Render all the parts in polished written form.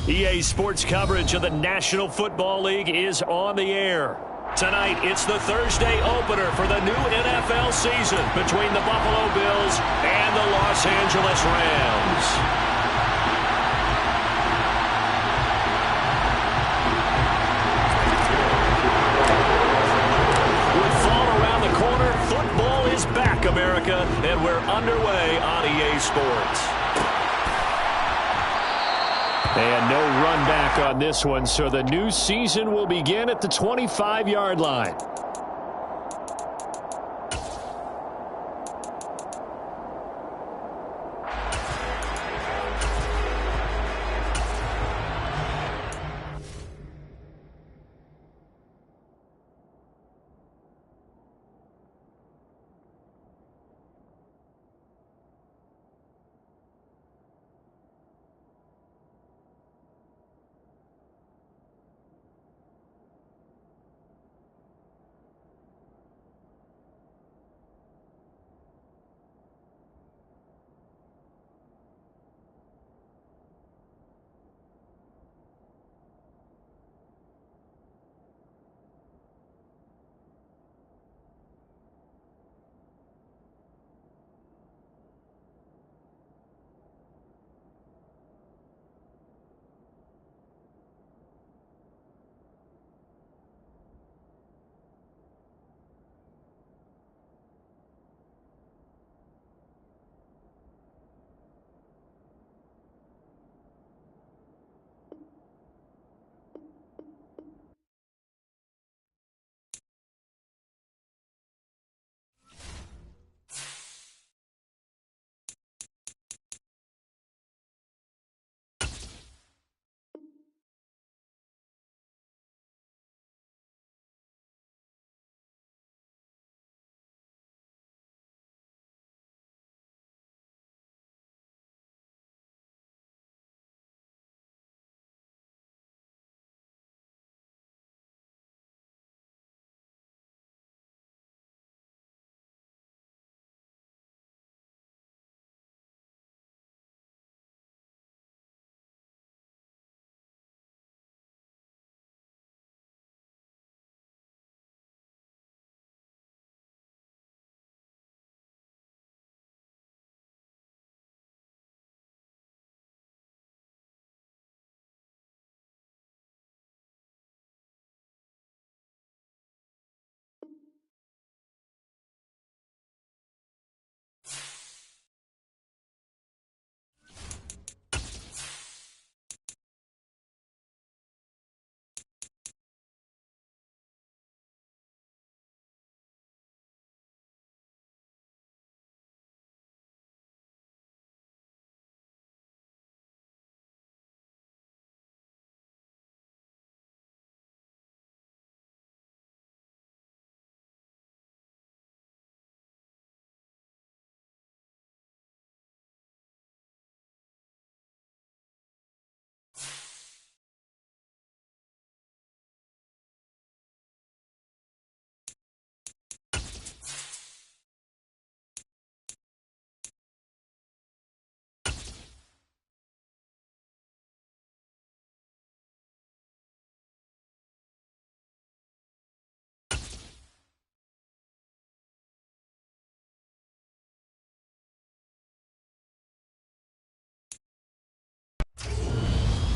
EA Sports coverage of the National Football League is on the air. Tonight, it's the Thursday opener for the new NFL season between the Buffalo Bills and the Los Angeles Rams. With fall around the corner, football is back, America, and we're underway on EA Sports. And no run back on this one, so the new season will begin at the 25-yard line.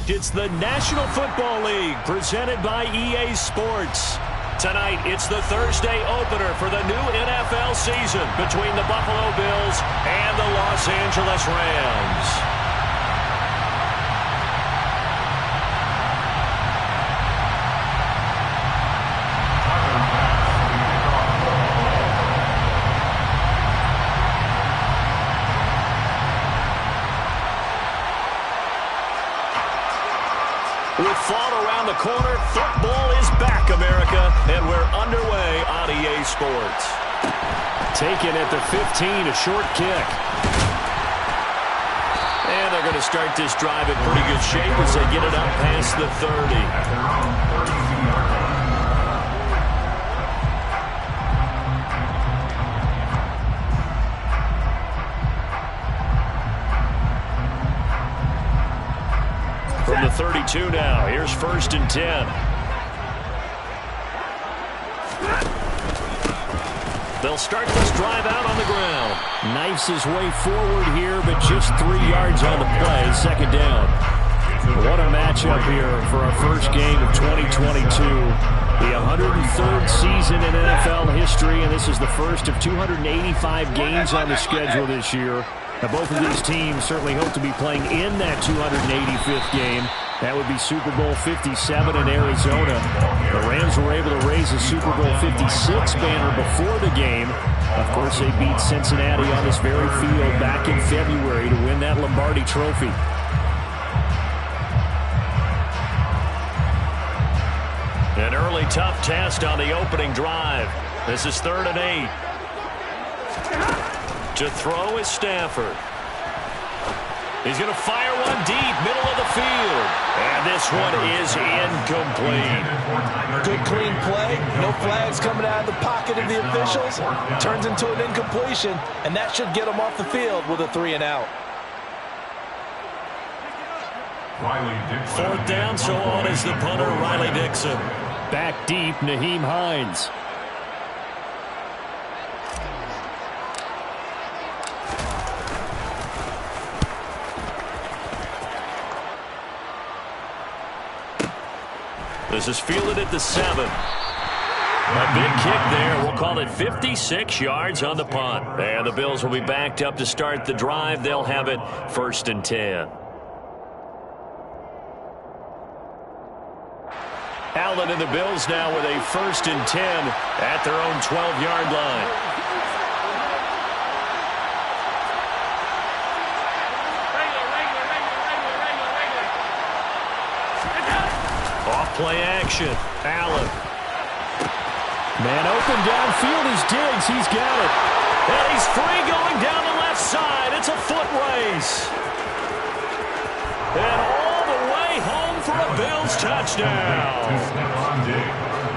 It's the National Football League presented by EA Sports. Tonight, it's the Thursday opener for the new NFL season between the Buffalo Bills and the Los Angeles Rams. With fall around the corner, football is back, America, and we're underway on EA Sports. Taken at the 15, a short kick. And they're going to start this drive in pretty good shape as they get it up past the 30. From the 32 now. Here's 1st and 10. They'll start this drive out on the ground. Knifes his way forward here, but just 3 yards on the play. 2nd down. What a matchup here for our first game of 2022. The 103rd season in NFL history, and this is the first of 285 games on the schedule this year. Now, both of these teams certainly hope to be playing in that 285th game. That would be Super Bowl 57 in Arizona. The Rams were able to raise a Super Bowl 56 banner before the game. Of course, they beat Cincinnati on this very field back in February to win that Lombardi Trophy. An early tough test on the opening drive. This is 3rd and 8. To throw is Stafford. He's going to fire one deep, middle of the field. And this one is incomplete. Good clean play. No flags coming out of the pocket of the officials. Turns into an incompletion, and that should get him off the field with a 3 and out. 4th down, so on is the punter, Riley Dixon. Back deep, Nyheim Hines. This is fielded at the 7. A big kick there. We'll call it 56 yards on the punt. And the Bills will be backed up to start the drive. They'll have it 1st and 10. Allen and the Bills now with a 1st and 10 at their own 12-yard line. Off-play action. Allen. Man open downfield is Diggs. He's got it. And he's free going down the left side. It's a foot race. And all the way home for a Bills touchdown.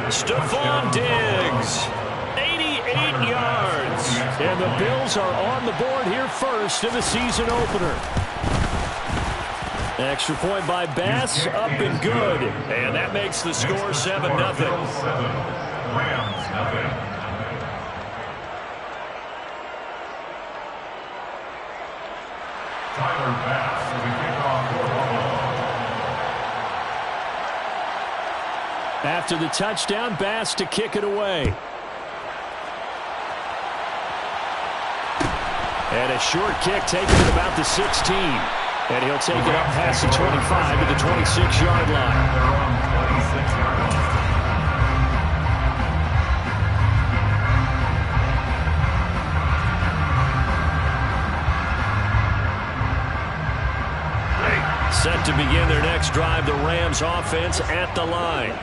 Stephon Diggs, 88 yards. And the Bills are on the board here first in the season opener. Extra point by Bass, up and good. And that makes the score 7-0. After the touchdown, Bass to kick it away. And a short kick taken at about the 16. And he'll take it up past the 25 to the 26-yard line. Set to begin their next drive, the Rams offense at the line.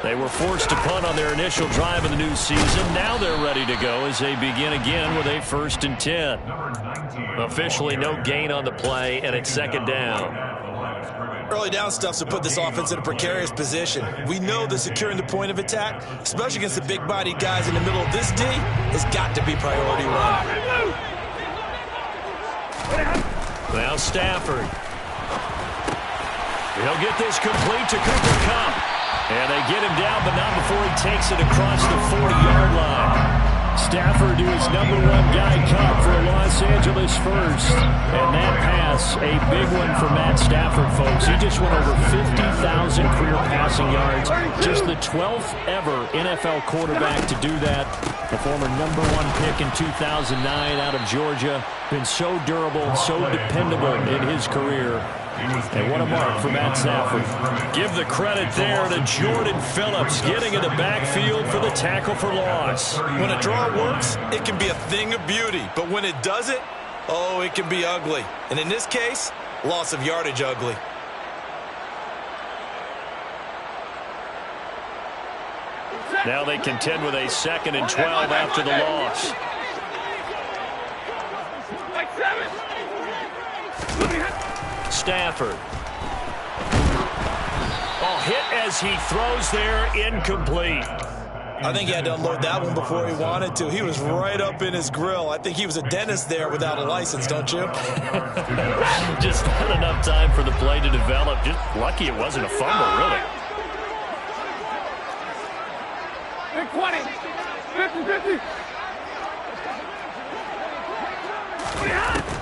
They were forced to punt on their initial drive of the new season. Now they're ready to go as they begin again with a 1st and 10. Officially no gain on the play, and it's 2nd down. Early down stuff's to put this offense in a precarious position. We know that securing the point of attack, especially against the big-bodied guys in the middle of this D, has got to be priority 1. Now Stafford. He'll get this complete to Cooper Kupp. And they get him down, but not before he takes it across the 40-yard line. Stafford to his #1 guy, Kupp, for Los Angeles first. And that pass, a big one for Matt Stafford, folks. He just went over 50,000 career passing yards. Just the 12th ever NFL quarterback to do that. The former #1 pick in 2009 out of Georgia. Been so durable, so dependable in his career. And what a mark for Matt Stafford. Give the credit there to Jordan Phillips getting in the backfield for the tackle for loss. When a draw works, it can be a thing of beauty. But when it doesn't, oh, it can be ugly. And in this case, loss of yardage ugly. Now they contend with a 2nd and 12 after the loss. Stafford. Oh, hit as he throws there, incomplete. I think he had to unload that one before he wanted to. He was right up in his grill. I think he was a dentist there without a license, don't you? Just not enough time for the play to develop. Just lucky it wasn't a fumble, really. 20, 50, 50.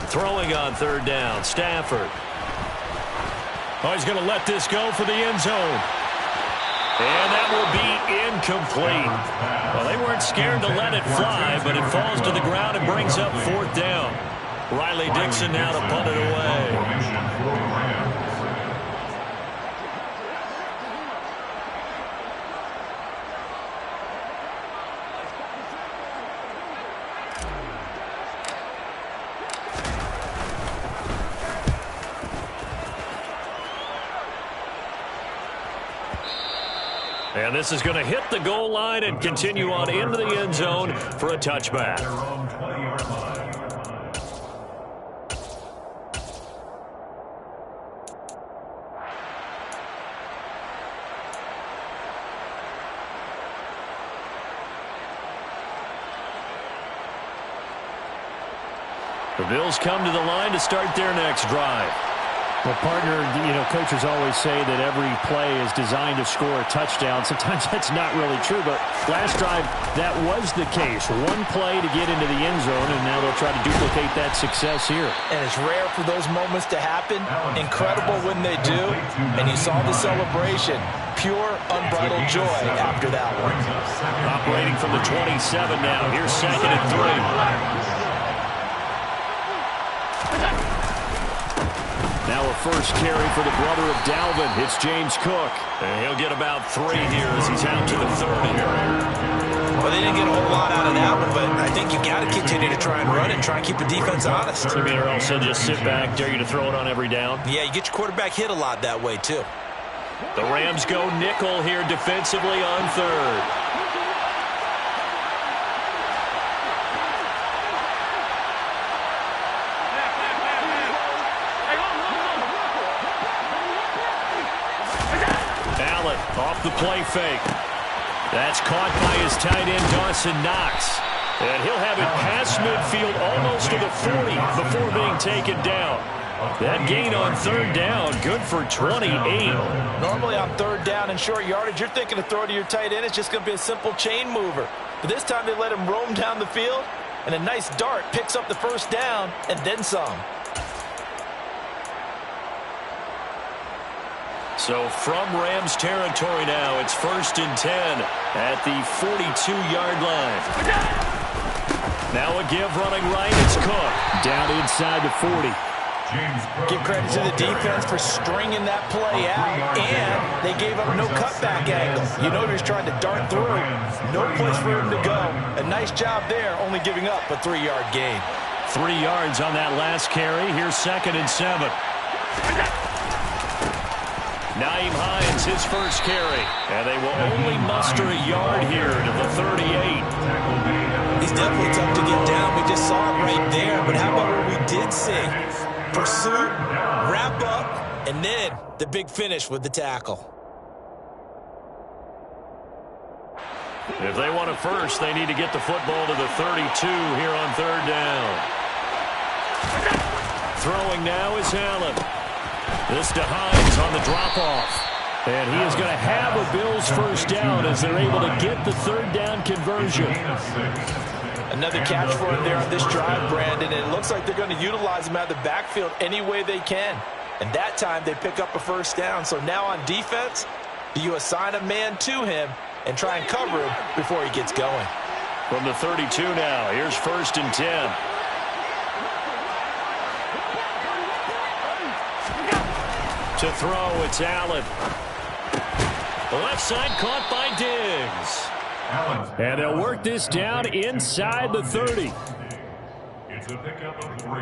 Throwing on third down, Stafford. Oh, he's going to let this go for the end zone. And that will be incomplete. Well, they weren't scared to let it fly, but it falls to the ground and brings up fourth down. Riley Dixon now to punt it away. And this is going to hit the goal line and continue on into the end zone for a touchback. The Bills come to the line to start their next drive. Well, partner, coaches always say that every play is designed to score a touchdown. Sometimes that's not really true, but last drive, that was the case. One play to get into the end zone, and now they'll try to duplicate that success here. And it's rare for those moments to happen. Incredible when they do. And you saw the celebration. Pure, unbridled joy after that one. Operating from the 27 now. Here's 2nd and 3. Now a first carry for the brother of Dalvin. It's James Cook. And he'll get about 3 here as he's out to the 30. Well, they didn't get a whole lot out of that one, but I think you got to continue to try and run and try and keep the defense honest. I mean, or else they'll just sit back, dare you to throw it on every down. Yeah, you get your quarterback hit a lot that way, too. The Rams go nickel here defensively on third. Off the play fake. That's caught by his tight end, Dawson Knox. And he'll have it past midfield almost to the 40 before being taken down. That gain on third down, good for 28. Normally on third down and short yardage, you're thinking to throw to your tight end. It's just going to be a simple chain mover. But this time they let him roam down the field, and a nice dart picks up the first down and then some. So from Rams territory now, it's 1st and 10 at the 42-yard line. Now a give running right, it's Cook. Down inside the 40. Give credit to the defense for stringing that play out, and they gave up no cutback angle. You know he was trying to dart through. No place for him to go. A nice job there, only giving up a 3-yard gain. 3 yards on that last carry. Here's 2nd and 7. Naeem Hines, his first carry. And they will only muster a yard here to the 38. He's definitely tough to get down. We just saw it right there. But how about what we did see? Pursuit, wrap up, and then the big finish with the tackle. If they want a first, they need to get the football to the 32 here on third down. Throwing now is Allen. This to Hines on the drop-off. And he is going to have a Bills first down as they're able to get the third down conversion. Another catch for him there on this drive, Brandon. And it looks like they're going to utilize him out of the backfield any way they can. And that time they pick up a first down. So now on defense, do you assign a man to him and try and cover him before he gets going? From the 32 now, here's 1st and 10. To throw, it's Allen. The left side caught by Diggs. And they'll work this down inside the 30. It's a pickup of 3.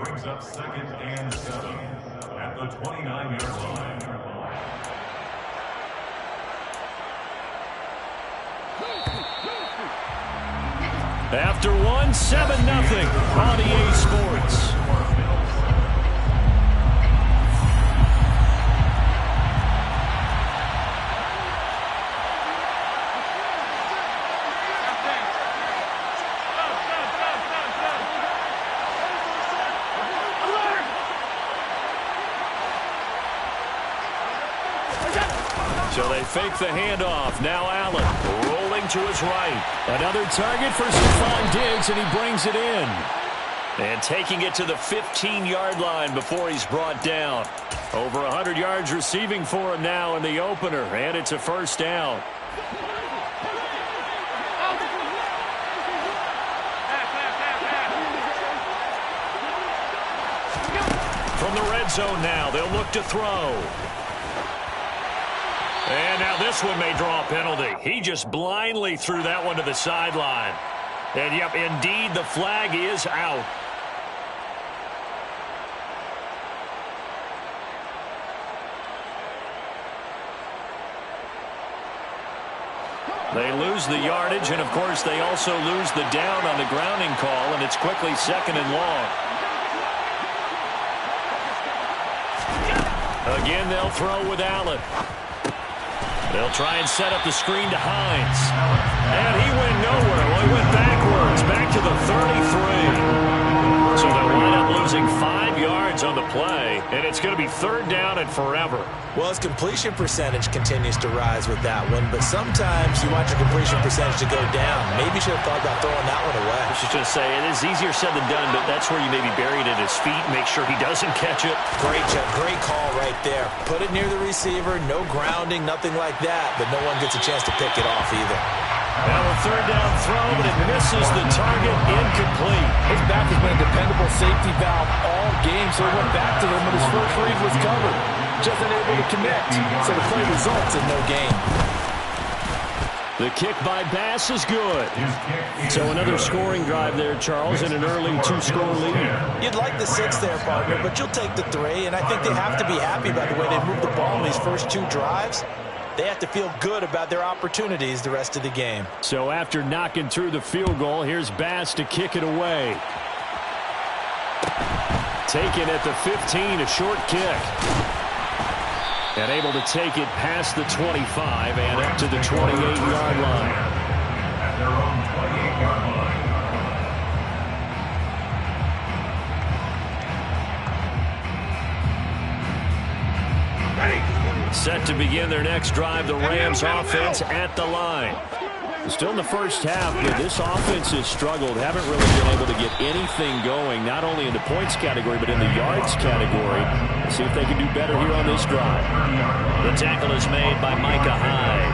Brings up 2nd and 7 at the 29-yard line. After one, 7-0 on EA Sports. So they fake the handoff. Now Allen rolling to his right. Another target for Stephon Diggs, and he brings it in. And taking it to the 15-yard line before he's brought down. Over 100 yards receiving for him now in the opener, and it's a first down. From the red zone now, they'll look to throw. And now this one may draw a penalty. He just blindly threw that one to the sideline. And, yep, indeed, the flag is out. They lose the yardage, and, of course, they also lose the down on the grounding call, and it's quickly 2nd and long. Again, they'll throw with Allen. They'll try and set up the screen to Hines. And he went nowhere. Well, he went backwards, back to the 33. So they'll wind up losing 5 yards on the play, and it's going to be 3rd down and forever. Well, his completion percentage continues to rise with that one, but sometimes you want your completion percentage to go down. Maybe you should have thought about throwing that one away. I was just going to say, it is easier said than done, but that's where you maybe bury it at his feet, make sure he doesn't catch it. Great call right there. Put it near the receiver, no grounding, nothing like that, but no one gets a chance to pick it off either. Now a 3rd down throw, but it misses the target, incomplete. His back has been a dependable safety valve all game, so he went back to him when his first read was covered. Just unable to connect, so the play results in no gain. The kick by Bass is good. So another scoring drive there, Charles, and an early 2-score lead. You'd like the 6 there, partner, but you'll take the 3, and I think they have to be happy by the way they moved the ball in these first 2 drives. They have to feel good about their opportunities the rest of the game. So after knocking through the field goal, here's Bass to kick it away. Taken at the 15, a short kick. And able to take it past the 25 and up to the 28-yard line. At their own 28-yard line. Set to begin their next drive, the Rams offense at the line. Still in the first half, but this offense has struggled. Haven't really been able to get anything going, not only in the points category, but in the yards category. Let's see if they can do better here on this drive. The tackle is made by Micah Hyde.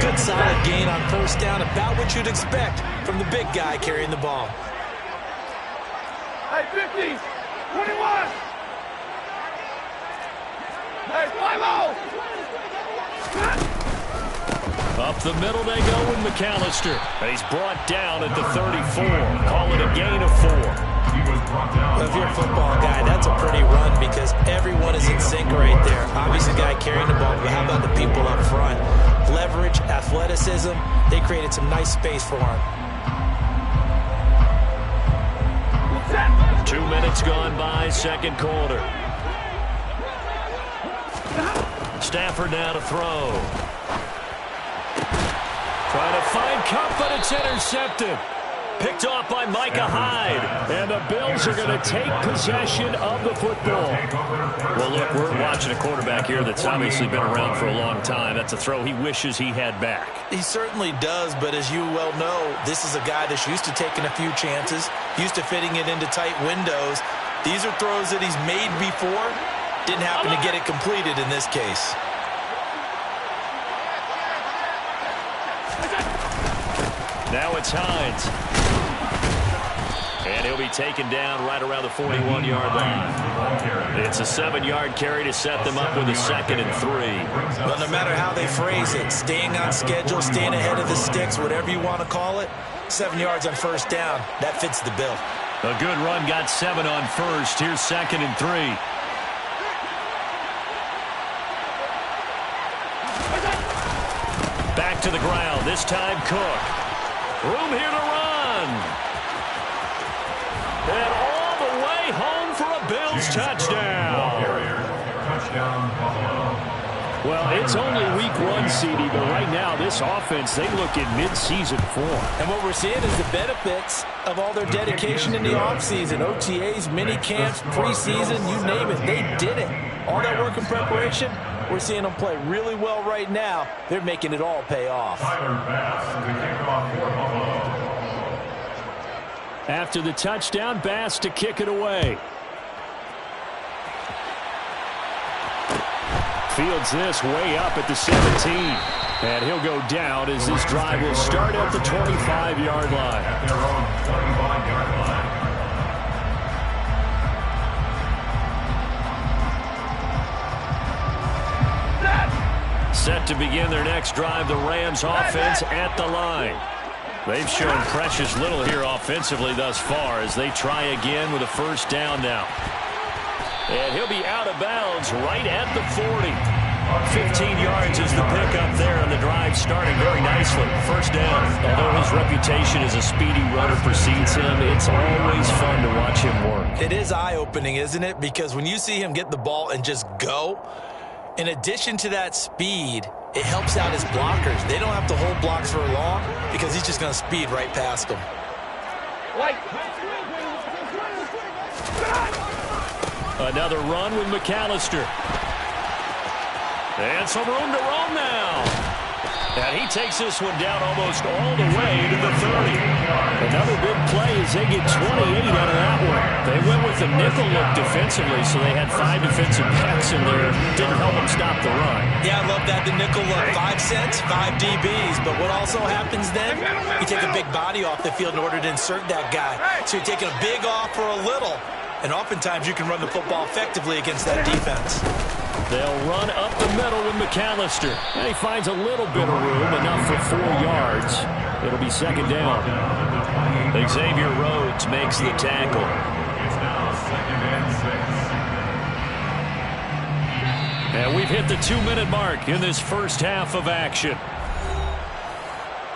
Good solid gain on 1st down, about what you'd expect from the big guy carrying the ball. Hey, 50, 21. Hey, fly low. Up the middle they go with McAllister. He's brought down at the 34. Call it a gain of 4. Well, if you're a football guy, that's a pretty run because everyone is in sync right there. Obviously, the guy carrying the ball, but how about the people up front? Leverage, athleticism, they created some nice space for him. 2 minutes gone by, 2nd quarter. Stafford now to throw. Trying to find Cup, but it's intercepted. Picked off by Micah Hyde. And the Bills are going to take possession of the football. Well, look, we're watching a quarterback here that's obviously been around for a long time. That's a throw he wishes he had back. He certainly does, but as you well know, this is a guy that's used to taking a few chances, used to fitting it into tight windows. These are throws that he's made before. Didn't happen to get it completed in this case. Now it's Hines. And he'll be taken down right around the 41-yard line. It's a 7-yard carry to set them up with a 2nd and 3. Well, no matter how they phrase it, staying on schedule, staying ahead of the sticks, whatever you want to call it, 7 yards on 1st down, that fits the bill. A good run got 7 on 1st. Here's 2nd and 3. Back to the ground. This time Cook. Room here to run. And all the way home for a Bills touchdown. Well, it's only week 1, CD, but right now this offense, they look in mid-season form. And what we're seeing is the benefits of all their dedication in the offseason. OTAs, mini camps, preseason, you name it, they did it. All that work and preparation, we're seeing them play really well right now. They're making it all pay off. After the touchdown, Bass to kick it away. Fields this way up at the 17. And he'll go down as this drive will start at the 25-yard line. At their own 25-yard line. Set to begin their next drive, the Rams offense at the line. They've shown precious little here offensively thus far as they try again with a first down now. And he'll be out of bounds right at the 40. 15 yards is the pickup there, and the drive starting very nicely. First down. Although his reputation as a speedy runner precedes him, it's always fun to watch him work. It is eye-opening, isn't it? Because when you see him get the ball and just go, in addition to that speed, it helps out his blockers. They don't have to hold blocks for long because he's just going to speed right past them. Another run with McAllister. And some room to roam now. And he takes this one down almost all the way to the 30. Another big play as they get 28 out of that one. They went with the nickel look defensively, so they had 5 defensive backs in there. Didn't help them stop the run. Yeah, I love that, the nickel look. 5 cents, 5 DBs. But what also happens then, you take a big body off the field in order to insert that guy. So you're taking a big off for a little. And oftentimes you can run the football effectively against that defense. They'll run up the middle with McAllister. And he finds a little bit of room, enough for 4 yards. It'll be second down. Xavier Rhodes makes the tackle. It's now second and 6. And we've hit the 2-minute mark in this first half of action.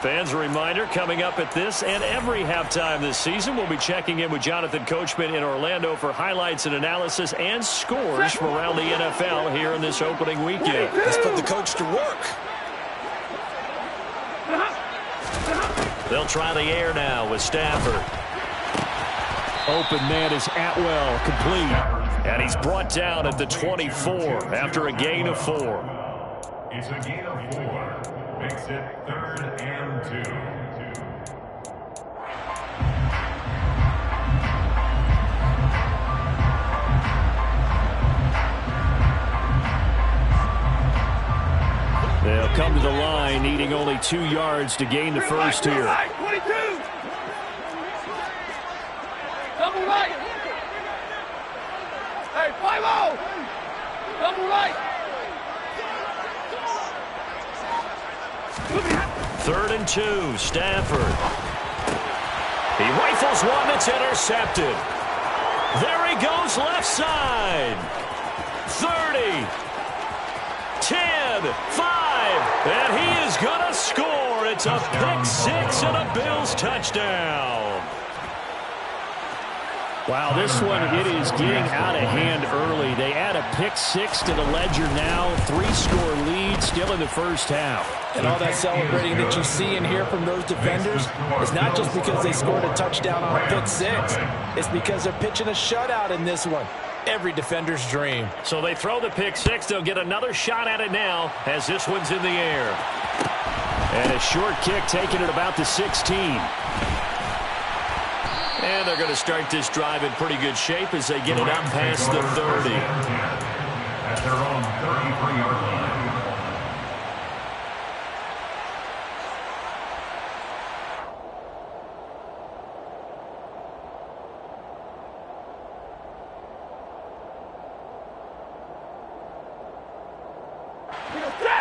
Fans, a reminder, coming up at this and every halftime this season, we'll be checking in with Jonathan Coachman in Orlando for highlights and analysis and scores from around the NFL here in this opening weekend. Let's put the coach to work. They'll try the air now with Stafford. Open man is Atwell, complete. And he's brought down at the 24 after a gain of 4. It's a gain of 4. Makes it 3rd and 2. They'll come to the line, needing only 2 yards to gain the first here. 22. Double right. Hey, 5-0. Double right. 3rd and 2, Stafford. He rifles one that's intercepted. There he goes left side. 30, 10, 5, and he is going to score. It's a pick 6 and a Bills touchdown. Wow, this one, it is getting out of hand early. They add a pick 6 to the ledger now. 3-score lead still in the first half. And all that celebrating that you see and hear from those defenders is not just because they scored a touchdown on a pick 6. It's because they're pitching a shutout in this one. Every defender's dream. So they throw the pick 6. They'll get another shot at it now as this one's in the air. And a short kick taken at about the 16. And they're going to start this drive in pretty good shape as they get it up past the 30. At their own 33-yard line.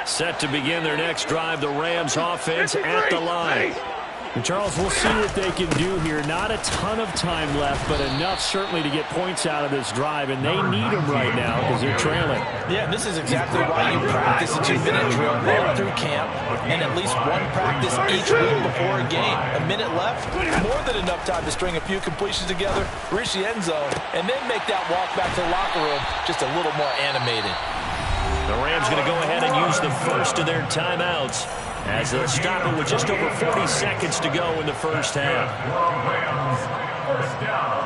Set to begin their next drive, the Rams offense at the line. And Charles, we'll see what they can do here. Not a ton of time left, but enough certainly to get points out of this drive, and they need them right now because they're trailing. Yeah, this is exactly why you practice a 2-minute drill all through camp and at least one practice each week before a game. A minute left, more than enough time to string a few completions together, reach the end zone, and then make that walk back to the locker room just a little more animated. The Rams going to go ahead and use the first of their timeouts as they'll stop it with just over 40 seconds to go in the first half. First down.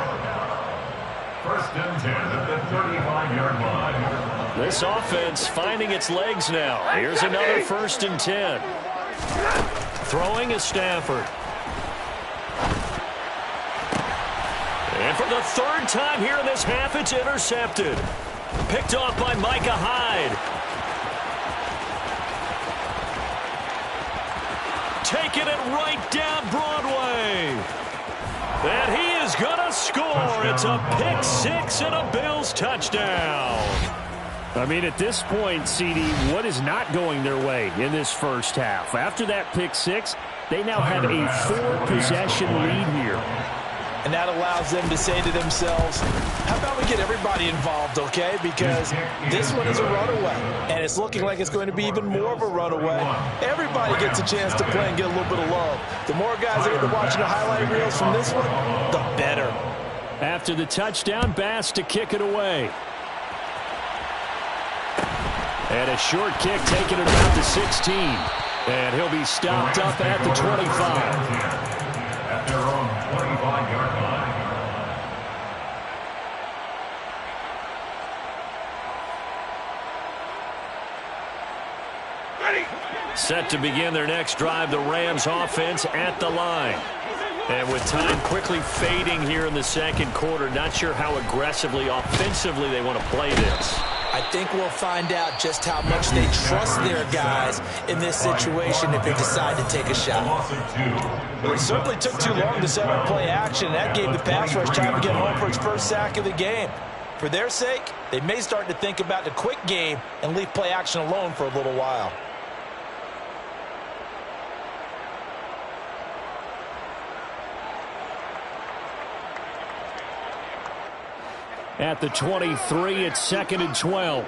First and 10 at the 35-yard line. This offense finding its legs now. Here's another first and 10. Throwing is Stafford. And for the third time here in this half, it's intercepted. Picked off by Micah Hyde. Taking it right down Broadway. And he is going to score. It's a pick six and a Bills touchdown. I mean, at this point, CD, what is not going their way in this first half? After that pick six, they now have a 4-possession lead here. And that allows them to say to themselves, how about we get everybody involved, okay? Because this one is a runaway, and it's looking like it's going to be even more of a runaway. Everybody gets a chance to play and get a little bit of love. The more guys that end up watching the highlight reels from this one, the better. After the touchdown, Bass to kick it away. And a short kick taken at about the 16. And he'll be stopped up at the 25. At their own 25-yard line. Set to begin their next drive, the Rams offense at the line. And with time quickly fading here in the second quarter, not sure how aggressively, offensively they want to play this. I think we'll find out just how much they trust their guys in this situation if they decide to take a shot. Well, it certainly took too long to set up play action. That gave the pass rush time to get home for its first sack of the game. For their sake, they may start to think about the quick game and leave play action alone for a little while. At the 23, it's 2nd and 12.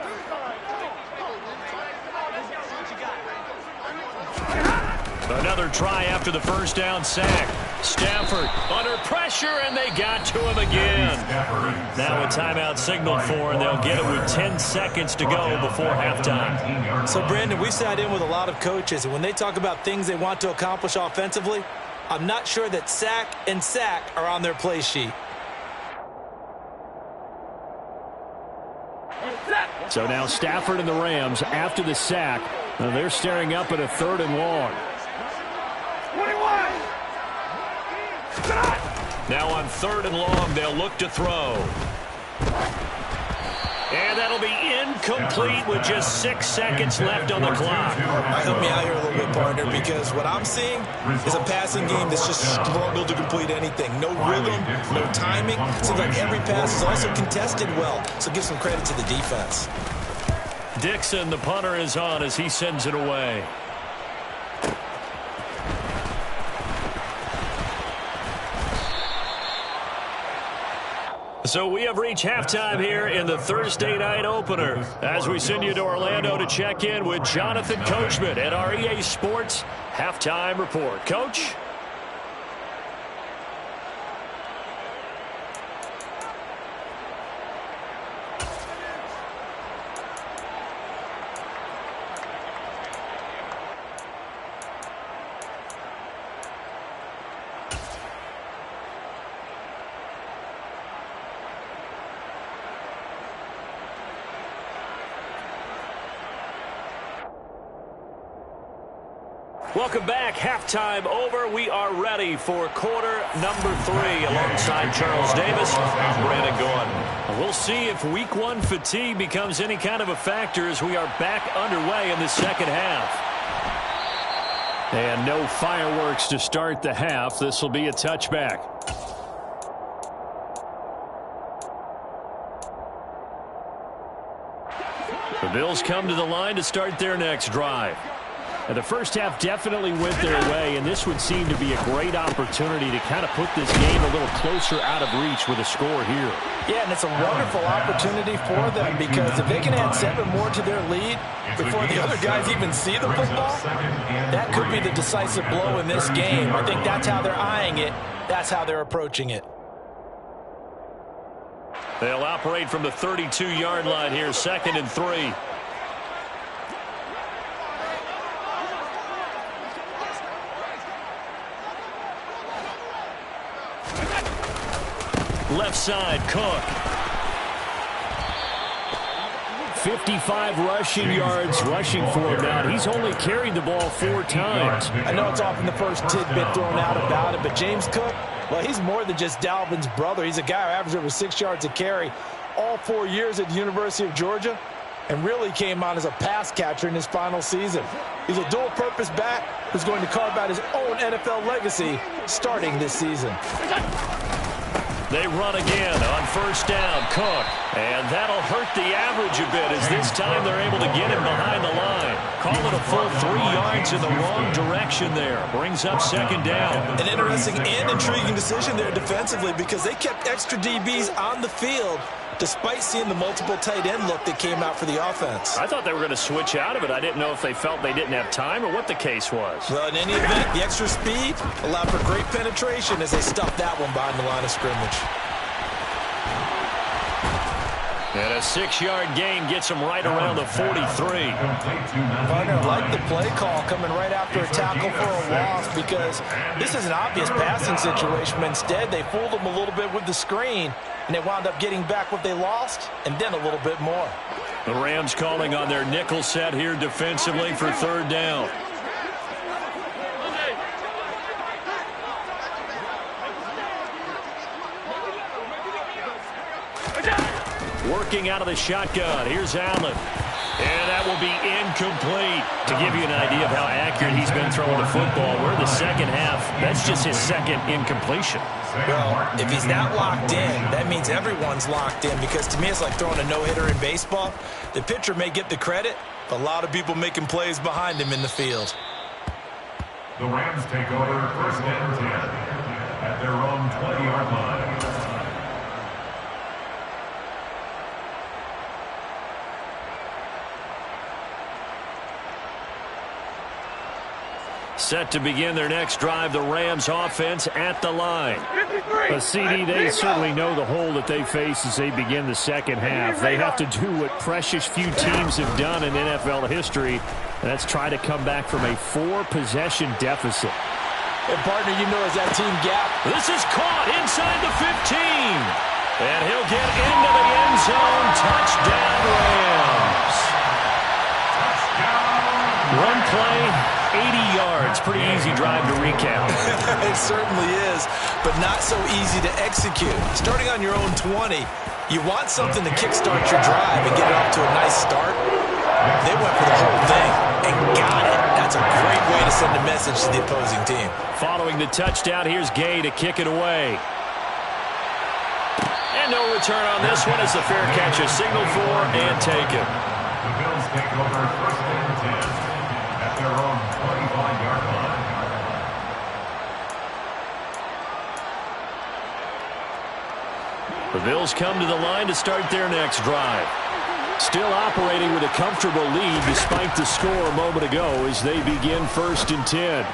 Another try after the first down sack. Stafford under pressure, and they got to him again. Now a timeout signaled for, and they'll get it with 10 seconds to go before halftime. So, Brandon, we sat in with a lot of coaches, and when they talk about things they want to accomplish offensively, I'm not sure that sack and sack are on their play sheet. So now Stafford and the Rams, after the sack, they're staring up at a 3rd and long. 21. Now on 3rd and long, they'll look to throw. And that'll be incomplete with just 6 seconds left on the clock. Help me out here a little bit, partner, because what I'm seeing is a passing game that's just struggled to complete anything. No rhythm, no timing. Seems like every pass is also contested well, so give some credit to the defense. Dixon, the punter, is on as he sends it away. So we have reached halftime here in the Thursday night opener as we send you to Orlando to check in with Jonathan Coachman at our EA Sports Halftime Report. Coach? Welcome back. Halftime over. We are ready for quarter number 3 alongside Charles Davis and Brandon Gaudin. We'll see if week 1 fatigue becomes any kind of a factor as we are back underway in the second half. And no fireworks to start the half. This will be a touchback. The Bills come to the line to start their next drive. And the first half definitely went their way, and this would seem to be a great opportunity to kind of put this game a little closer out of reach with a score here. Yeah, and it's a wonderful opportunity for them because if they can add 7 more to their lead before the other guys even see the football, that could be the decisive blow in this game. I think that's how they're eyeing it. That's how they're approaching it. They'll operate from the 32-yard line here, 2nd and 3. Left side, Cook. 55 rushing yards rushing for him now. He's only carried the ball 4 times. I know it's often the first tidbit thrown out about it, but James Cook, well, he's more than just Dalvin's brother. He's a guy who averaged over 6 yards a carry all 4 years at the University of Georgia and really came on as a pass catcher in his final season. He's a dual-purpose back who's going to carve out his own NFL legacy starting this season. They run again on first down, Cook. And that'll hurt the average a bit as this time they're able to get him behind the line. Call it a full 3 yards in the wrong direction there. Brings up second down. An interesting and intriguing decision there defensively because they kept extra DBs on the field despite seeing the multiple tight end look that came out for the offense. I thought they were going to switch out of it. I didn't know if they felt they didn't have time or what the case was. Well, in any event, the extra speed allowed for great penetration as they stuffed that one behind the line of scrimmage. And a 6-yard gain gets them right around the 43. Partner liked the play call coming right after a tackle for a loss because this is an obvious passing situation, but instead they fooled them a little bit with the screen, and they wound up getting back what they lost and then a little bit more. The Rams calling on their nickel set here defensively for third down. Working out of the shotgun. Here's Allen. And that will be incomplete. To give you an idea of how accurate he's been throwing the football, we're in the second half. That's just his second incompletion. Well, if he's not locked in, that means everyone's locked in because to me it's like throwing a no-hitter in baseball. The pitcher may get the credit, but a lot of people making plays behind him in the field. The Rams take over first and 10 at their own 20-yard line. Set to begin their next drive, the Rams offense at the line. But CD, they certainly know the hole that they face as they begin the second half. They have to do what precious few teams have done in NFL history, and that's try to come back from a 4-possession deficit. And partner, you know, as that team gap. This is caught inside the 15. And he'll get into the end zone. Touchdown, Rams. Run play, 80 yards. Pretty easy drive to recap. It certainly is, but not so easy to execute. Starting on your own 20, you want something to kickstart your drive and get it off to a nice start. They went for the whole thing and got it. That's a great way to send a message to the opposing team. Following the touchdown, here's Gay to kick it away. And no return on this one as the fair catch is signaled for and taken. The Bills take over first and 10 at their own 25-yard line. The Bills come to the line to start their next drive. Still operating with a comfortable lead despite the score a moment ago as they begin first and 10.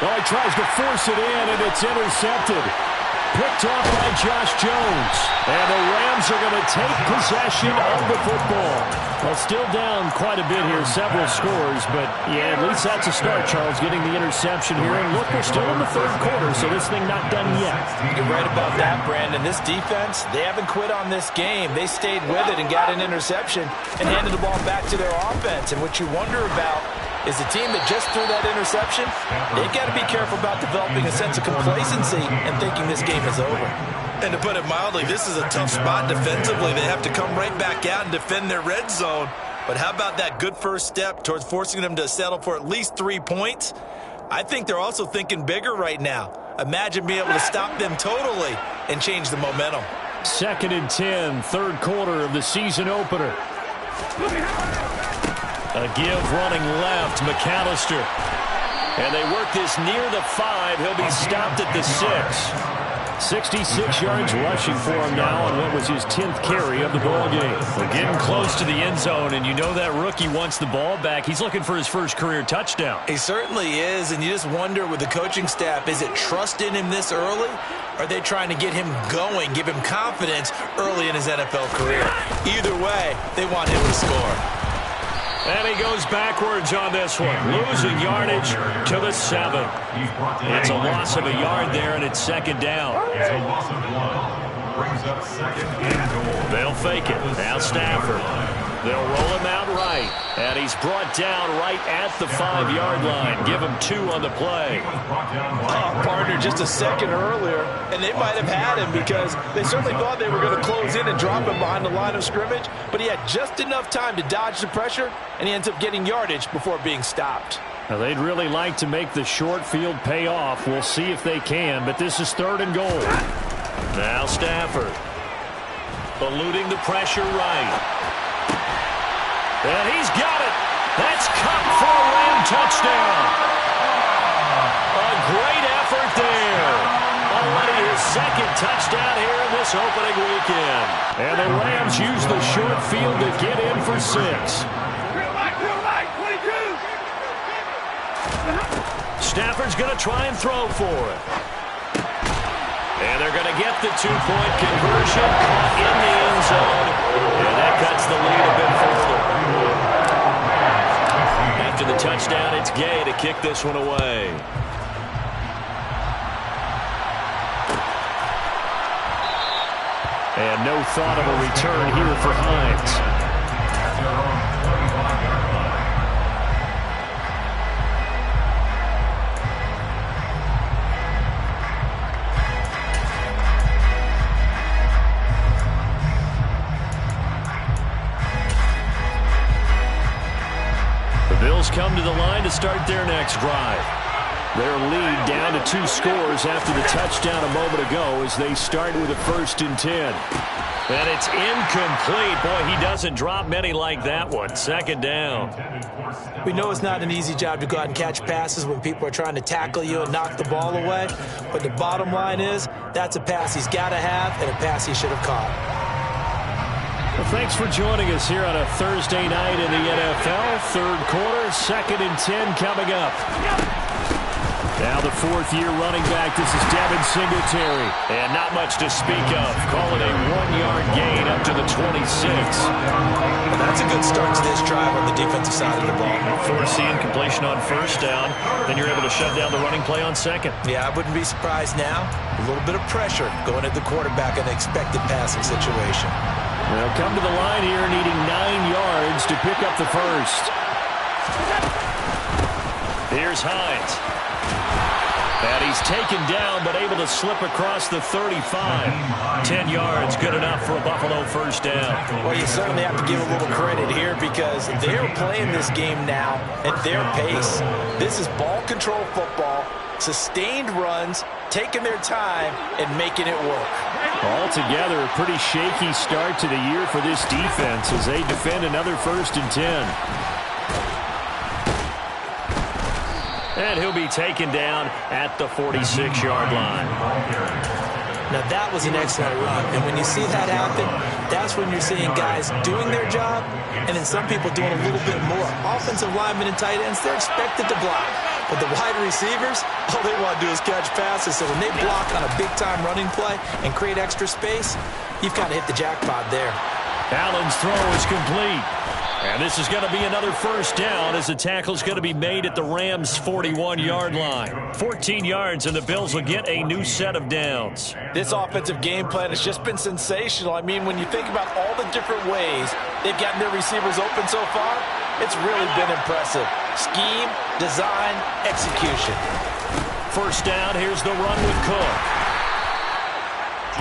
Well, he tries to force it in, and it's intercepted. Picked off by Josh Jones. And the Rams are going to take possession of the football. Well, still down quite a bit here, several scores, but yeah, at least that's a start, Charles, getting the interception here. And look, we're still in the third quarter, so this thing not done yet. You're right about that, Brandon. This defense, they haven't quit on this game. They stayed with it and got an interception and handed the ball back to their offense. And what you wonder about is the team that just threw that interception, they've got to be careful about developing a sense of complacency and thinking this game is over. And to put it mildly, this is a tough spot defensively. They have to come right back out and defend their red zone. But how about that good first step towards forcing them to settle for at least 3 points? I think they're also thinking bigger right now. Imagine being able to stop them totally and change the momentum. Second and 10, third quarter of the season opener. A give running left, McAllister. And they work this near the 5. He'll be stopped at the 6. 66 yards rushing for him now on what was his 10th carry of the ball game. We're getting close to the end zone, and you know that rookie wants the ball back. He's looking for his first career touchdown. He certainly is, and you just wonder with the coaching staff, is it trust in him this early? Or are they trying to get him going, give him confidence early in his NFL career? Either way, they want him to score. And he goes backwards on this one, losing yardage to the 7. It's a loss of a yard there, and it's second down. It's a loss of 1. Brings up second and goal. They'll fake it. Now Stafford. They'll roll him out right. And he's brought down right at the 5-yard line. Give him 2 on the play. Partner just a second earlier, and they might have had him because they certainly thought they were going to close in and drop him behind the line of scrimmage, but he had just enough time to dodge the pressure, and he ends up getting yardage before being stopped. Now, they'd really like to make the short field pay off. We'll see if they can, but this is 3rd and goal. Now Stafford. Eluding the pressure right. And he's got it. That's caught for a Ram touchdown. A great effort there. Already his second touchdown here in this opening weekend. And the Rams use the short field to get in for 6. Real light, 22. Stafford's going to try and throw for it. And they're going to get the 2-point conversion caught in the end zone. And that cuts the lead a bit further. After the touchdown, it's Gay to kick this one away. And no thought of a return here for Hines. Bills come to the line to start their next drive. Their lead down to 2 scores after the touchdown a moment ago as they start with a 1st and 10. And it's incomplete. Boy, he doesn't drop many like that one. Second down. We know it's not an easy job to go out and catch passes when people are trying to tackle you and knock the ball away. But the bottom line is that's a pass he's got to have and a pass he should have caught. Well, thanks for joining us here on a Thursday night in the NFL. 3rd quarter, 2nd and 10 coming up. Now the 4th-year running back. This is Devin Singletary. And not much to speak of. Call it a 1-yard gain up to the 26. Well, that's a good start to this drive on the defensive side of the ball. Forcing completion on 1st down. Then you're able to shut down the running play on 2nd. Yeah, I wouldn't be surprised now. A little bit of pressure going at the quarterback in an expected passing situation. They'll come to the line here needing 9 yards to pick up the 1st. Here's Hines. And he's taken down but able to slip across the 35. 10 yards, good enough for a Buffalo 1st down. Well, you certainly have to give a little credit here because they're playing this game now at their pace. This is ball control football, sustained runs, taking their time and making it work. Altogether, a pretty shaky start to the year for this defense as they defend another 1st and 10. And he'll be taken down at the 46-yard line. Now, that was an excellent run. And when you see that happen, that's when you're seeing guys doing their job and then some people doing a little bit more. Offensive linemen and tight ends, they're expected to block. But the wide receivers, all they want to do is catch passes. So when they block on a big-time running play and create extra space, you've kind of hit the jackpot there. Allen's throw is complete. And this is going to be another 1st down as the tackle's going to be made at the Rams' 41-yard line. 14 yards, and the Bills will get a new set of downs. This offensive game plan has just been sensational. I mean, when you think about all the different ways they've gotten their receivers open so far, it's really been impressive. Scheme, design, execution. 1st down, here's the run with Cook.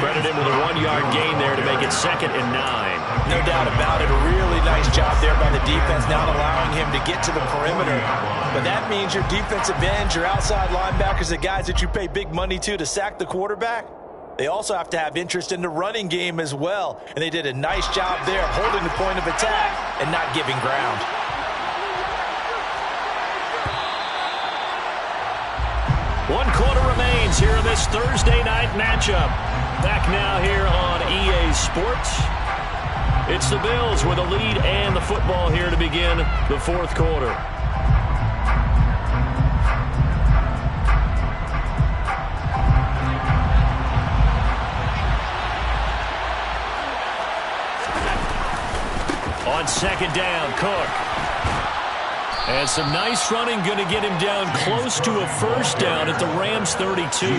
Credit him with a 1-yard gain there to make it 2nd and 9. No doubt about it. A really nice job there by the defense, not allowing him to get to the perimeter. But that means your defensive ends, your outside linebackers, the guys that you pay big money to sack the quarterback, they also have to have interest in the running game as well. And they did a nice job there holding the point of attack and not giving ground. One quarter remains here in this Thursday night matchup. Back now here on EA Sports. It's the Bills with a lead and the football here to begin the 4th quarter. On 2nd down, Cook. And some nice running going to get him down close to a first down at the Rams 32. 62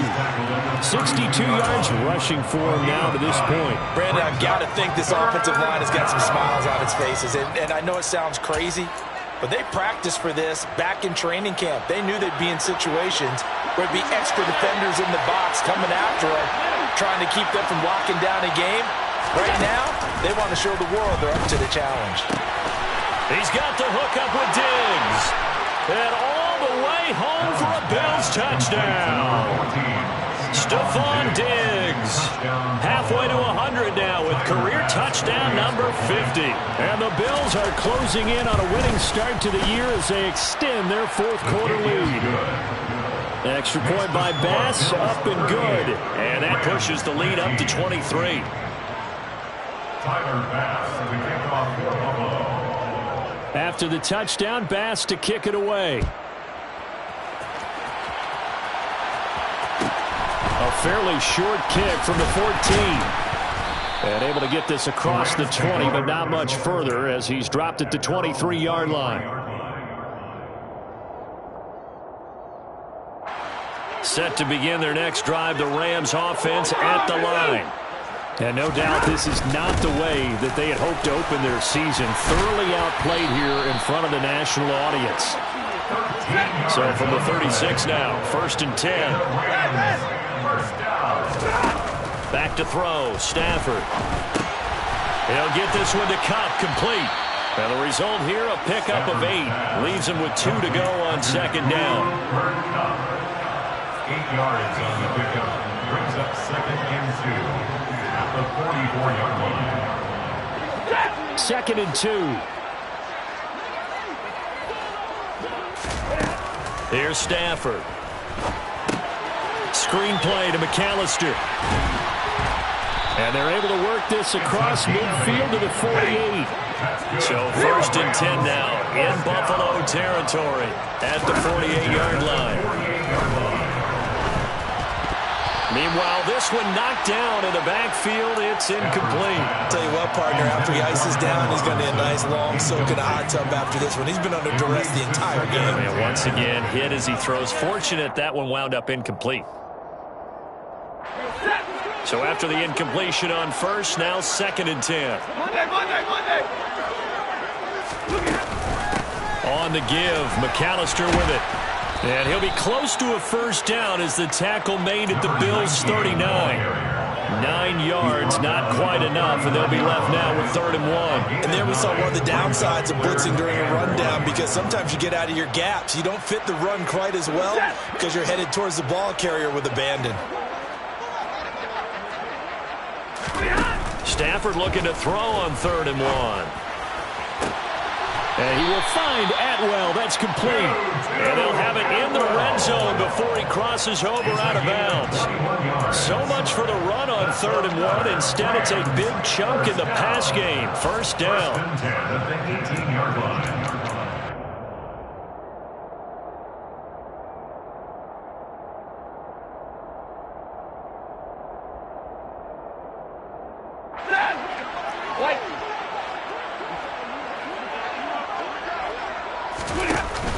yards rushing for him now to this point. Brandon, I've got to think this offensive line has got some smiles on its faces. And I know it sounds crazy, but they practiced for this back in training camp. They knew they'd be in situations where there'd be extra defenders in the box coming after them, trying to keep them from locking down a game. Right now, they want to show the world they're up to the challenge. He's got the hook up with Diggs. And all the way home for a Bills touchdown. Stephon Diggs. Halfway to 100 now with career touchdown number 50. And the Bills are closing in on a winning start to the year as they extend their fourth quarter lead. Extra point by Bass, up and good. And that pushes the lead up to 23. Tyler Bass to kick off for Buffalo. After the touchdown, Bass to kick it away. A fairly short kick from the 14. And able to get this across the 20, but not much further as he's dropped at the 23-yard line. Set to begin their next drive, the Rams offense at the line. And no doubt this is not the way that they had hoped to open their season. Thoroughly outplayed here in front of the national audience. So from the 36 now, 1st and 10. Back to throw, Stafford. He'll get this one to Cup, complete. And the result here, a pickup of 8. Leaves him with 2 to go on 2nd down. 8 yards on the pickup. Brings up 2nd and 2. At the 44-yard line. 2nd and 2. Here's Stafford. Screen play to McAllister. And they're able to work this across midfield to the 48. So 1st and 10 now in Buffalo territory at the 48-yard line. Meanwhile, this one knocked down in the backfield. It's incomplete. Tell you what, partner, after he ices down, he's going to need a nice long soak in a hot tub after this one. He's been under duress the entire game. And once again, hit as he throws. Fortunate that one wound up incomplete. So after the incompletion on 1st, now 2nd and 10. Monday. On the give, McAllister with it. And he'll be close to a first down as the tackle made at the Bills' 39. 9 yards, not quite enough, and they'll be left now with 3rd and 1. And there we saw one of the downsides of blitzing during a rundown, because sometimes you get out of your gaps. You don't fit the run quite as well because you're headed towards the ball carrier with abandon. Stafford looking to throw on 3rd and 1. And he will find Atwell. That's complete. And they'll have it in the red zone before he crosses over out of bounds. So much for the run on 3rd and 1. Instead, it's a big chunk in the pass game. 1st down.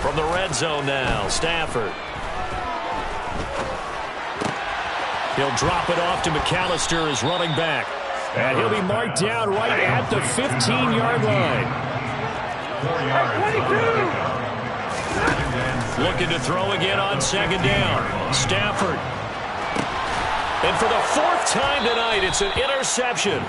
From the red zone now, Stafford. He'll drop it off to McAllister as running back. And he'll be marked down right at the 15-yard line. 22. Looking to throw again on 2nd down. Stafford. And for the 4th time tonight, it's an interception.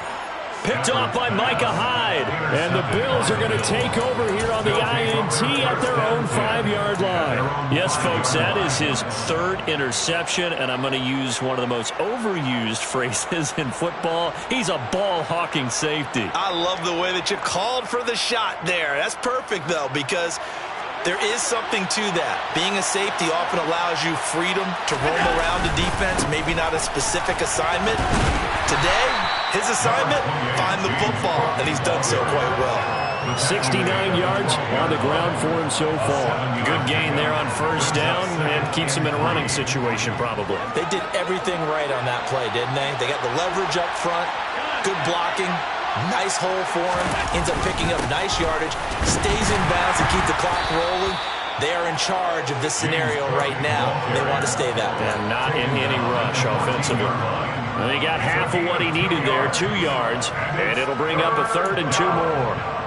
Picked off by Micah Hyde. And the Bills are going to take over here on the INT at their own 5-yard line. Yes, folks, that is his 3rd interception, and I'm going to use one of the most overused phrases in football. He's a ball-hawking safety. I love the way that you called for the shot there. That's perfect, though, because there is something to that. Being a safety often allows you freedom to roam around the defense, maybe not a specific assignment. Today, his assignment, find the football, and he's done so quite well. 69 yards on the ground for him so far. Good gain there on 1st down and keeps him in a running situation probably. They did everything right on that play, didn't they? They got the leverage up front, good blocking, Nice hole for him. Ends up picking up nice yardage. Stays in bounds to keep the clock rolling. They are in charge of this scenario right now. They want to stay that way. And not in any rush offensively. Well, he got half of what he needed there, 2 yards, and it'll bring up a 3rd and 2 more.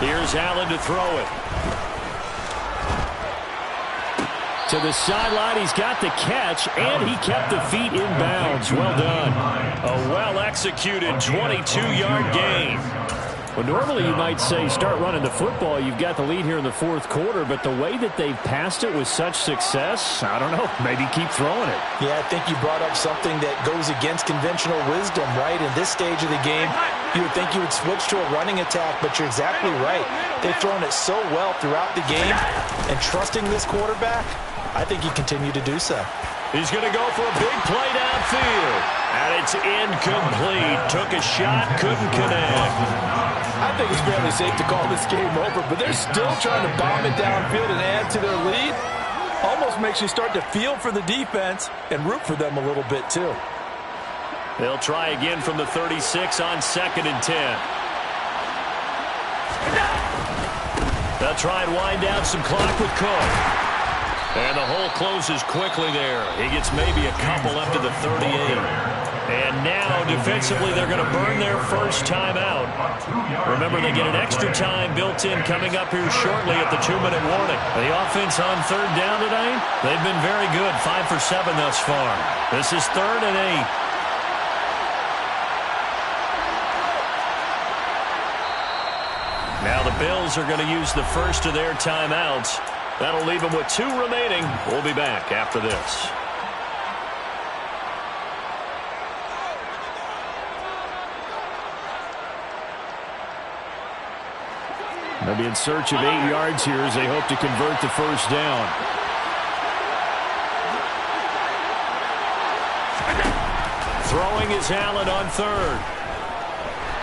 Here's Allen to throw it. To the sideline, he's got the catch, and he kept the feet in bounds. Well done. A well-executed 22-yard gain. Well, normally you might say start running the football. You've got the lead here in the 4th quarter, but the way that they've passed it with such success, I don't know, maybe keep throwing it. Yeah, I think you brought up something that goes against conventional wisdom, right? In this stage of the game, you would think you would switch to a running attack, but you're exactly right. They've thrown it so well throughout the game, and trusting this quarterback, I think you continue to do so. He's going to go for a big play downfield. And it's incomplete. Took a shot, couldn't connect. I think it's fairly safe to call this game over, but they're still trying to bomb it downfield and add to their lead. Almost makes you start to feel for the defense and root for them a little bit, too. They'll try again from the 36 on 2nd and 10. They'll try and wind down some clock with Cook. And the hole closes quickly there. He gets maybe a couple up to the 38. And now, defensively, they're going to burn their first time out. Remember, they get an extra time built in coming up here shortly at the 2-minute warning. The offense on 3rd down tonight, they've been very good, 5 for 7 thus far. This is 3rd and 8. Now the Bills are going to use the first of their timeouts. That'll leave them with 2 remaining. We'll be back after this. They'll be in search of 8 yards here as they hope to convert the first down. Throwing is Allen on 3rd.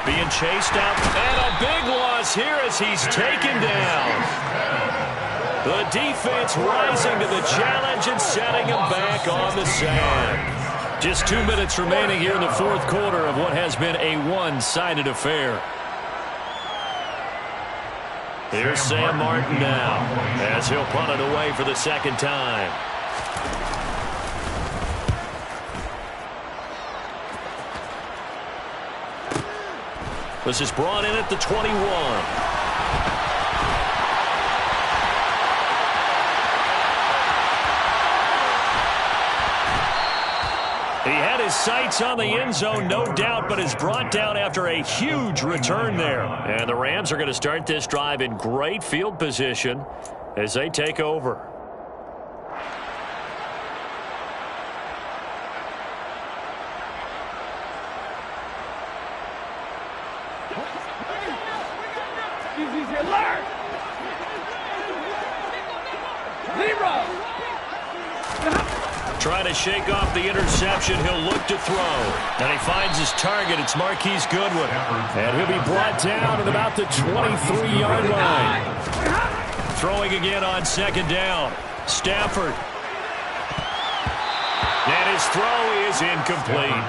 Being chased out. And a big loss here as he's taken down. The defense rising to the challenge and setting him back on the sand. Just 2 minutes remaining here in the 4th quarter of what has been a one-sided affair. Here's Sam Martin now as he'll punt it away for the 2nd time. This is brought in at the 21. He had his sights on the end zone, no doubt, but is brought down after a huge return there. And the Rams are going to start this drive in great field position as they take over. Trying to shake off the interception. He'll look to throw. And he finds his target. It's Marquise Goodwin. And he'll be brought down at about the 23-yard line. Throwing again on 2nd down. Stafford. And his throw is incomplete.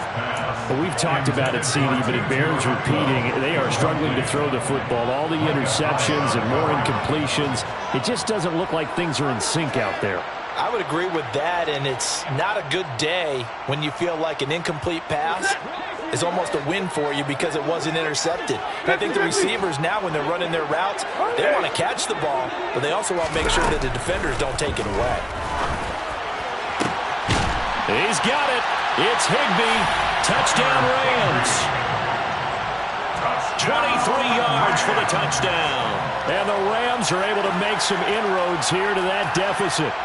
Well, we've talked about it, CD, but it bears repeating. They are struggling to throw the football. All the interceptions and more incompletions. It just doesn't look like things are in sync out there. I would agree with that, and it's not a good day when you feel like an incomplete pass is almost a win for you because it wasn't intercepted. And I think the receivers now, when they're running their routes, they want to catch the ball, but they also want to make sure that the defenders don't take it away. He's got it. It's Higbee. Touchdown Rams. 23 yards for the touchdown. And the Rams are able to make some inroads here to that deficit.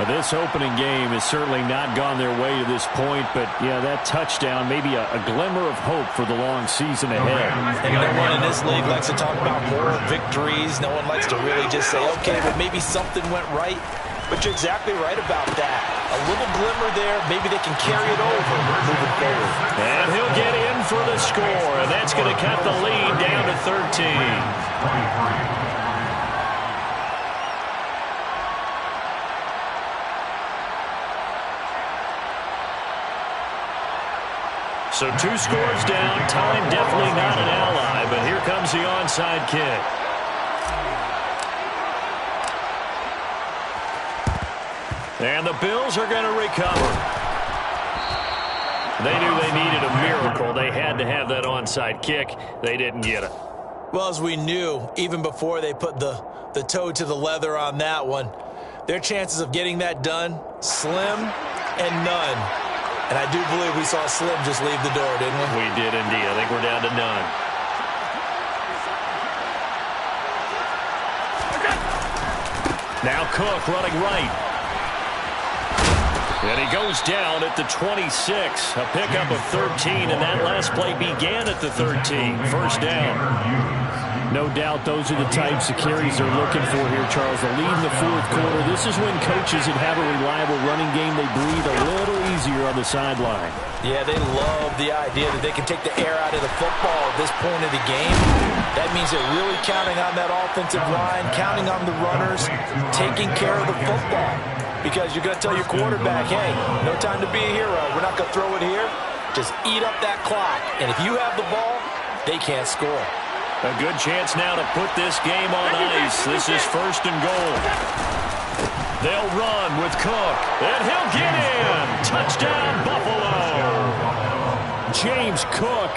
But this opening game has certainly not gone their way to this point. But, yeah, that touchdown, maybe a glimmer of hope for the long season ahead. And no one in this league likes to talk about moral victories. No one likes to really just say, okay, but maybe something went right. But you're exactly right about that. A little glimmer there. Maybe they can carry it over moving forward. And he'll get in for the score. And that's going to cut the lead down to 13. So 2 scores down. Time definitely not an ally, but here comes the onside kick. And the Bills are going to recover. They knew they needed a miracle. They had to have that onside kick. They didn't get it. Well, as we knew, even before they put the toe to the leather on that one, their chances of getting that done, slim and none. And I do believe we saw Slim just leave the door, didn't we? We did indeed. I think we're down to none. Now Cook running right. And he goes down at the 26. A pickup of 13, and that last play began at the 13. First down. No doubt those are the types of carries they're looking for here, Charles. The lead in the fourth quarter. This is when coaches that have a reliable running game, they breathe a little easier on the sideline. Yeah, they love the idea that they can take the air out of the football at this point of the game. That means they're really counting on that offensive line, counting on the runners, taking care of the football. Because you're going to tell your quarterback, hey, no time to be a hero. We're not going to throw it here. Just eat up that clock. And if you have the ball, they can't score. A good chance now to put this game on ice. This is first and goal. They'll run with Cook. And he'll get in. Touchdown, Buffalo. James Cook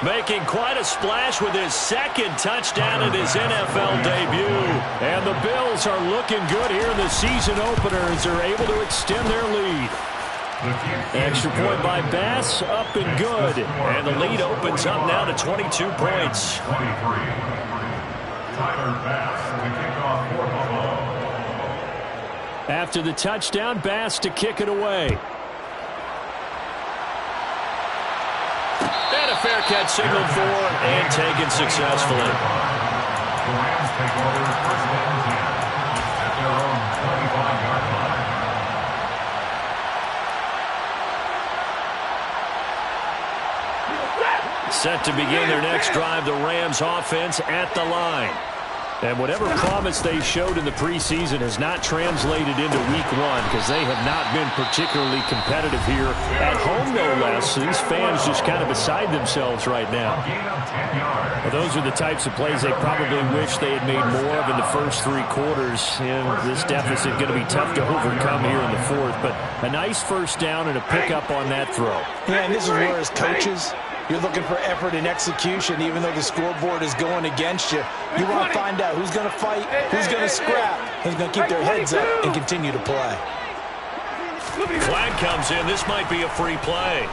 making quite a splash with his second touchdown in his NFL debut. And the Bills are looking good here in the season opener as they're able to extend their lead. Extra point by Bass, up and good. And the lead opens up now to 22 points. 23. Tyler Bass to kick off for Buffalo. After the touchdown, Bass to kick it away. And a fair catch signaled for and taken successfully. The Rams take over first and 10 at their own 25-yard line. Set to begin their next drive, the Rams offense at the line. And whatever promise they showed in the preseason has not translated into week one because they have not been particularly competitive here at home, no less. So these fans just kind of beside themselves right now. Well, those are the types of plays they probably wish they had made more of in the first 3 quarters. And this deficit going to be tough to overcome here in the fourth. But a nice first down and a pickup on that throw. Yeah, and this is where as coaches, you're looking for effort and execution, even though the scoreboard is going against you. You want to find out who's going to fight, who's going to scrap, who's going to keep their heads up and continue to play. Flag comes in. This might be a free play.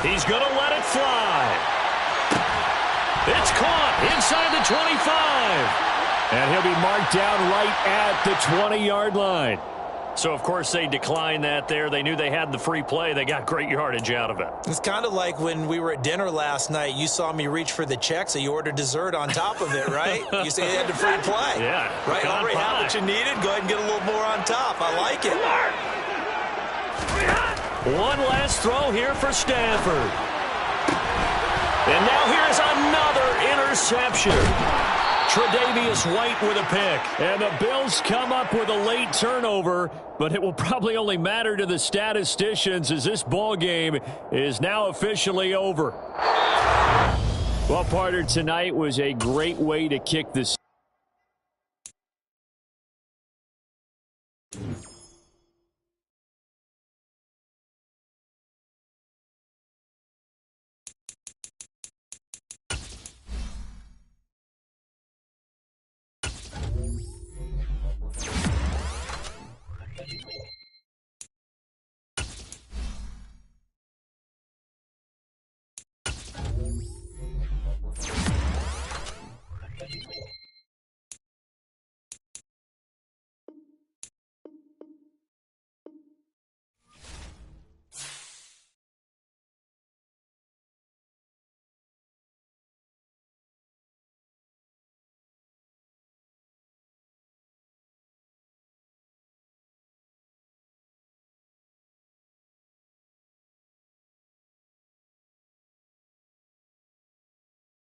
He's going to let it fly. It's caught inside the 25. And he'll be marked down right at the 20-yard line. So, of course, they declined that there. They knew they had the free play. They got great yardage out of it. It's kind of like when we were at dinner last night. You saw me reach for the check, so you ordered dessert on top of it, right? You say you had the free play. Yeah. Right? Already had what you needed. Go ahead and get a little more on top. I like it. One last throw here for Stafford. And now here's another interception. Tre'Davious White with a pick. And the Bills come up with a late turnover, but it will probably only matter to the statisticians as this ball game is now officially over. Well, partner, tonight was a great way to kick this.